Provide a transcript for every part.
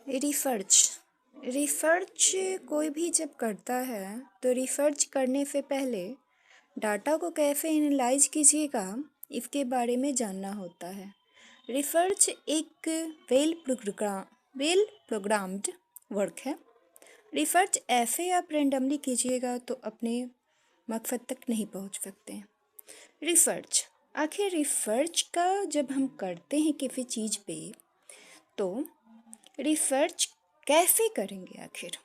Research research कोई भी जब करता है तो रिसर्च करने से पहले डाटा को कैसे एनालाइज कीजिएगा इसके बारे में जानना होता है। रिसर्च एक वेल प्रोग्राम्ड वर्क है। रिसर्च ऐसे आप रेंडमली कीजिएगा तो अपने मकसद तक नहीं पहुंच सकते। रिसर्च आखिर रिसर्च का जब हम करते हैं किसी चीज़ पे तो रिसर्च कैसे करेंगे, आखिर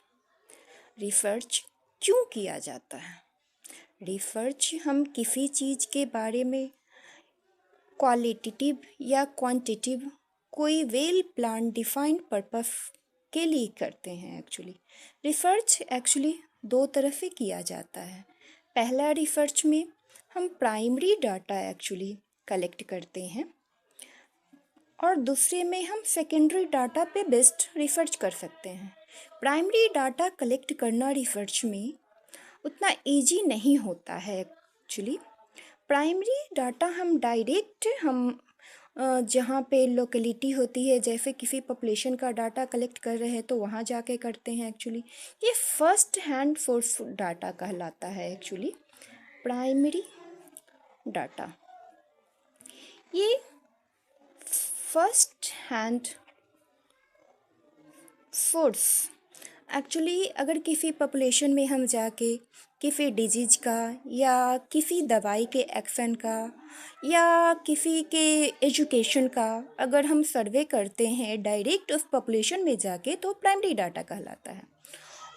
रिसर्च क्यों किया जाता है। रिसर्च हम किसी चीज़ के बारे में क्वालिटेटिव या क्वांटिटेटिव कोई वेल प्लान डिफाइंड पर्पस के लिए करते हैं। रिसर्च दो तरह से किया जाता है। पहला रिसर्च में हम प्राइमरी डाटा कलेक्ट करते हैं और दूसरे में हम सेकेंडरी डाटा पे बेस्ड रिसर्च कर सकते हैं। प्राइमरी डाटा कलेक्ट करना रिसर्च में उतना इजी नहीं होता है। प्राइमरी डाटा हम डायरेक्ट जहाँ पे लोकेलिटी होती है, जैसे किसी पॉपुलेशन का डाटा कलेक्ट कर रहे हैं तो वहाँ जाके करते हैं। ये फर्स्ट हैंड सोर्स डाटा कहलाता है। प्राइमरी डाटा ये फर्स्ट हैंड सोर्स अगर किसी पॉपुलेशन में हम जाके किसी डिजीज का या किसी दवाई के एक्शन का या किसी के एजुकेशन का अगर हम सर्वे करते हैं डायरेक्ट उस पॉपुलेशन में जाके तो प्राइमरी डाटा कहलाता है।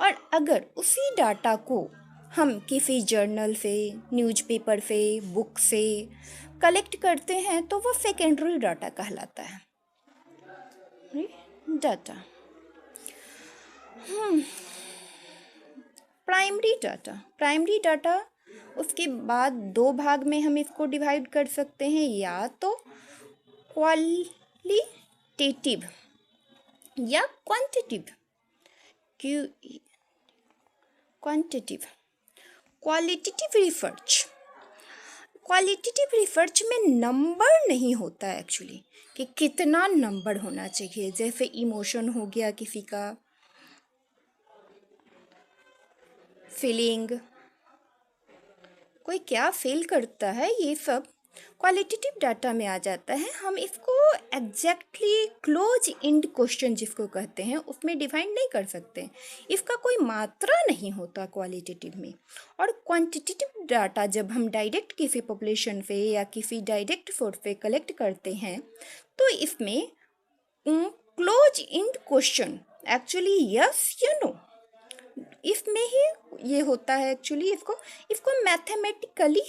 और अगर उसी डाटा को हम किसी जर्नल से, न्यूज़पेपर से, बुक से कलेक्ट करते हैं तो वो सेकेंडरी डाटा कहलाता है। डाटा प्राइमरी डाटा उसके बाद दो भाग में हम इसको डिवाइड कर सकते हैं, या तो क्वालिटेटिव या क्वांटिटेटिव। क्वालिटेटिव रिसर्च में नंबर नहीं होता है कि कितना नंबर होना चाहिए। जैसे इमोशन हो गया, किसी का फीलिंग, कोई क्या फील करता है, ये सब क्वालिटेटिव डाटा में आ जाता है। हम इसको एग्जैक्टली क्लोज इंड क्वेश्चन जिसको कहते हैं उसमें डिफाइन नहीं कर सकते। इसका कोई मात्रा नहीं होता क्वालिटेटिव में। और क्वांटिटेटिव डाटा जब हम डायरेक्ट किसी पॉपुलेशन से या किसी डायरेक्ट सोर्स से कलेक्ट करते हैं तो इसमें क्लोज इंड क्वेश्चन यस या नो इसमें ही ये होता है। इसको मैथमेटिकली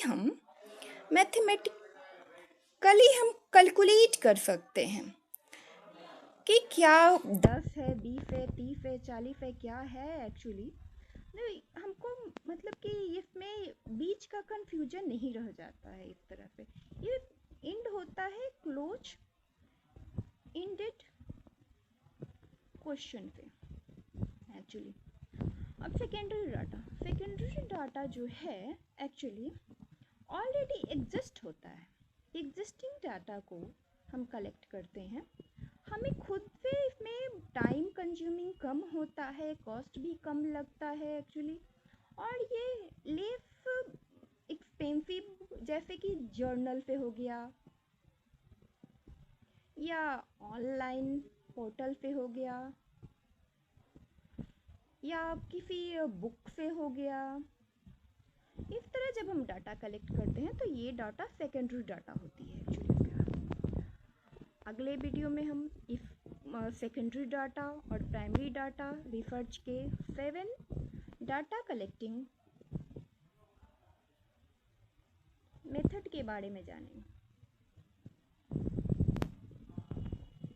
हम कैलकुलेट कर सकते हैं कि क्या 10 है, 20 है, 30 है, 40 है, क्या है। नहीं, हमको कि इसमें बीच का कंफ्यूजन नहीं रह जाता है। इस तरह से ये इंड होता है क्लोज इंडेड क्वेश्चन पे। अब सेकेंडरी डाटा जो है ऑलरेडी एग्जिस्ट होता है। एग्जिस्टिंग डाटा को हम कलेक्ट करते हैं। हमें खुद से इसमें टाइम कंज्यूमिंग कम होता है, कॉस्ट भी कम लगता है और ये लेस एक्सपेंसिव, जैसे कि जर्नल पे हो गया या ऑनलाइन पोर्टल पे हो गया या किसी बुक से हो गया। इस तरह जब हम डाटा कलेक्ट करते हैं तो ये डाटा सेकेंडरी डाटा होती है। अगले वीडियो में हम इस सेकेंडरी डाटा और प्राइमरी डाटा रिसर्च के 7 डाटा कलेक्टिंग मेथड के बारे में जानेंगे।